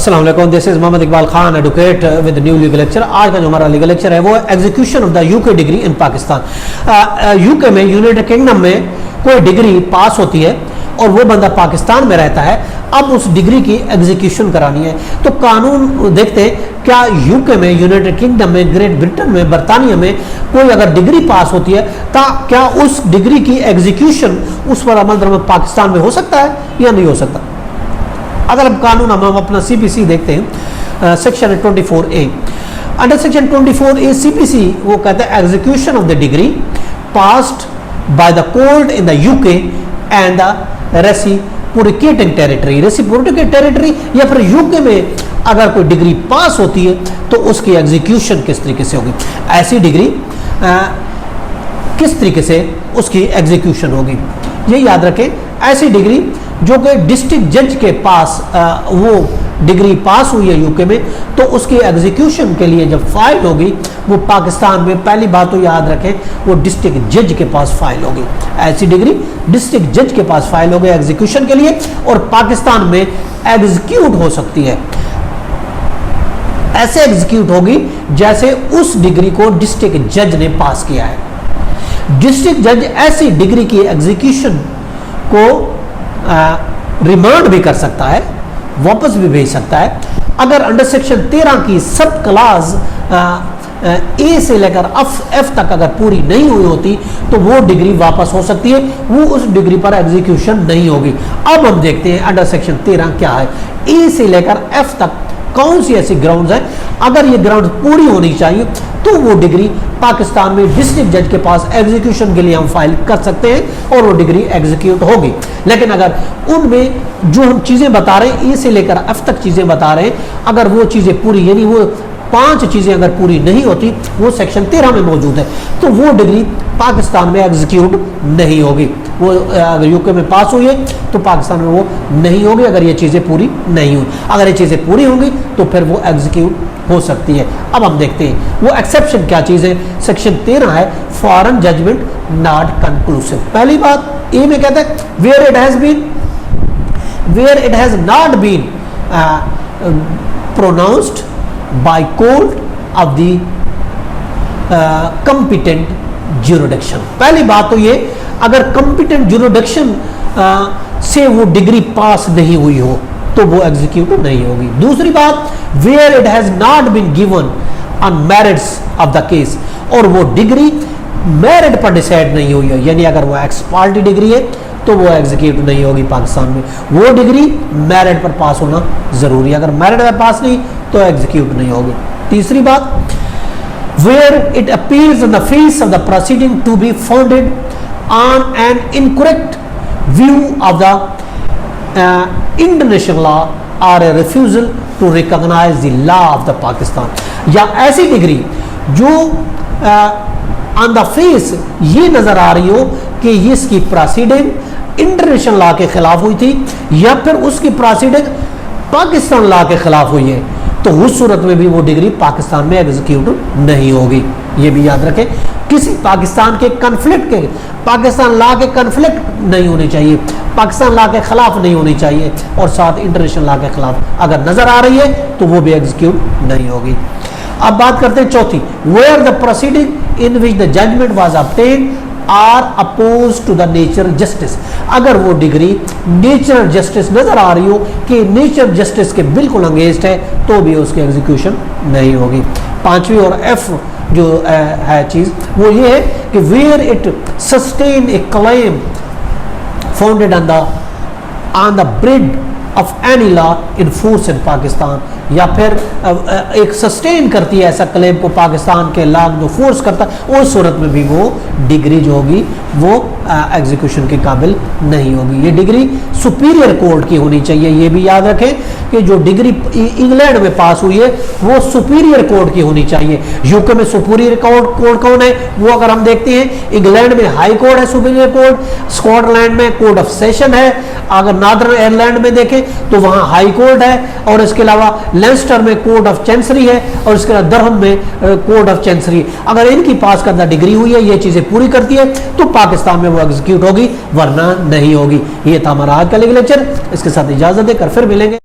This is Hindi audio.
अस्सलाम वालेकुम, this is Mohammad Iqbal Khan, advocate with new legal lecture. आज का जो हमारा लीगल लेक्चर है वो execution of the UK degree in Pakistan. UK में, यूनाइटेड किंगडम में कोई डिग्री पास होती है और वो बंदा पाकिस्तान में रहता है, अब उस डिग्री की एग्जीक्यूशन करानी है तो कानून देखते हैं क्या यूके में, यूनाइटेड किंगडम में, ग्रेट ब्रिटेन में, बरतानिया में कोई अगर डिग्री पास होती है तो क्या उस डिग्री की एग्जीक्यूशन, उस पर अमल दरामद पाकिस्तान में हो सकता है या नहीं हो सकता। अगर हम कानून हम अपना सीपीसी देखते हैं, section 24A, under section 24A CPC वो कहता है execution of the degree passed by the court in the UK and the reciprocating territory. Reciprocating territory या फिर यूके में अगर कोई डिग्री पास होती है तो उसकी एग्जीक्यूशन किस तरीके से होगी, ऐसी डिग्री किस तरीके से उसकी एग्जीक्यूशन होगी, ये याद रखें। ऐसी डिग्री जो कि डिस्ट्रिक्ट जज के पास वो डिग्री पास हुई है यूके में, तो उसकी एग्जीक्यूशन के लिए जब फाइल होगी वो पाकिस्तान में, पहली बात तो याद रखें, वो डिस्ट्रिक्ट जज के पास फाइल होगी। ऐसी डिग्री डिस्ट्रिक्ट जज के पास फाइल होगी एग्जीक्यूशन के लिए और पाकिस्तान में एग्जीक्यूट हो सकती है। ऐसे एग्जीक्यूट होगी जैसे उस डिग्री को डिस्ट्रिक्ट जज ने पास किया है। डिस्ट्रिक्ट जज ऐसी डिग्री की एग्जीक्यूशन को रिमांड भी कर सकता है, वापस भी भेज सकता है। अगर अंडर सेक्शन 13 की सब क्लास ए से लेकर एफ तक अगर पूरी नहीं हुई होती तो वो डिग्री वापस हो सकती है, वो उस डिग्री पर एग्जीक्यूशन नहीं होगी। अब हम देखते हैं अंडर सेक्शन 13 क्या है। ए से लेकर एफ तक कौन सी ऐसी ग्राउंड्स हैं, अगर ये ग्राउंड पूरी होनी चाहिए तो वो डिग्री पाकिस्तान में डिस्ट्रिक्ट जज के पास एग्जीक्यूशन के लिए हम फाइल कर सकते हैं और वो डिग्री एग्जीक्यूट होगी। लेकिन अगर उनमें जो हम चीज़ें बता रहे हैं, ए से लेकर एफ तक चीज़ें बता रहे हैं, अगर वो चीज़ें पूरी, यानी वो 5 चीज़ें अगर पूरी नहीं होती, वो सेक्शन 13 में मौजूद है, तो वो डिग्री पाकिस्तान में एग्जीक्यूट नहीं होगी। वो अगर यूके में पास हुई है तो पाकिस्तान में वो नहीं होगी अगर ये चीज़ें पूरी नहीं हुई। अगर ये चीज़ें पूरी होंगी तो फिर वो एग्जीक्यूट हो सकती है। अब हम देखते हैं वो एक्सेप्शन क्या चीज़ है। सेक्शन 13 है फॉरेन जजमेंट नॉट कंक्लूसिव। पहली बात ए में कहता है where it has not been pronounced by court of the competent jurisdiction। पहली बात तो ये, अगर competent jurisdiction से वो डिग्री पास नहीं हुई हो तो वो एग्जीक्यूट नहीं होगी। दूसरी बात, where it has not been given on merits of the case, और वो डिग्री मेरिट पर डिसाइड नहीं हुई है, यानी अगर वो एक्स पार्टी डिग्री है तो वो एग्जीक्यूट नहीं होगी पाकिस्तान में। वो डिग्री मेरिट पर पास होना जरूरी है, अगर मेरिट पर पास नहीं तो एग्जीक्यूट नहीं होगी। तीसरी बात, where it appears in the face of the proceeding to be founded on an incorrect view of the international law और a refusal to recognise the law of the Pakistan. या ऐसी डिग्री जो ऑन द फेस ये नजर आ रही हो कि ये इसकी प्रोसीडिंग इंटरनेशनल लॉ के खिलाफ हुई थी या फिर उसकी प्रोसीडिंग पाकिस्तान लॉ के खिलाफ हुई है, तो उस सूरत में भी वो डिग्री पाकिस्तान में एग्जीक्यूट नहीं होगी। ये भी याद रखें, किसी पाकिस्तान के कन्फ्लिक्ट के, पाकिस्तान लॉ के कन्फ्लिक्ट नहीं होने चाहिए, पाकिस्तान लॉ के खिलाफ नहीं होनी चाहिए, और साथ इंटरनेशनल लॉ के खिलाफ अगर नजर आ रही है तो वो भी एग्जीक्यूट नहीं होगी। अब बात करते हैं चौथी, where the proceeding in which the judgement was obtained are oppose to the natural justice. अगर वो डिग्री नेचुरल जस्टिस नजर आ रही हो कि नेचुरल जस्टिस के बिल्कुल अगेंस्ट है तो भी उसकी एग्जीक्यूशन नहीं होगी। पांचवी और एफ जो है चीज वो ये है कि where it sustain a claim founded on the breach of any law in force in Pakistan, या फिर एक सस्टेन करती है ऐसा क्लेम को पाकिस्तान के लॉ जो फोर्स करता है, उस सूरत में भी वो डिग्री जो होगी वो एग्जीक्यूशन के काबिल नहीं होगी। ये डिग्री सुपीरियर कोर्ट की होनी चाहिए। ये भी याद रखें कि जो डिग्री इंग्लैंड में पास हुई है वो सुपीरियर कोर्ट की होनी चाहिए। यूके में सुपीरियर कोर्ट कौन है, वो अगर हम देखते हैं इंग्लैंड में हाई कोर्ट है सुपीरियर कोर्ट, स्कॉटलैंड में कोर्ट ऑफ सेशन है, अगर नॉर्दर्न आयरलैंड में देखें तो वहां हाई कोर्ट है, और इसके अलावा लेस्टर में कोर्ट ऑफ चैंसरी है, और इसके अलावा दरहम में कोर्ट ऑफ चैंसरी। अगर इनकी पास करना डिग्री हुई है, ये चीजें पूरी करती है, तो पाकिस्तान में वो एग्जीक्यूट होगी, वरना नहीं होगी। ये था हमारा आज का लेक्चर। इसके साथ इजाजत देकर फिर मिलेंगे।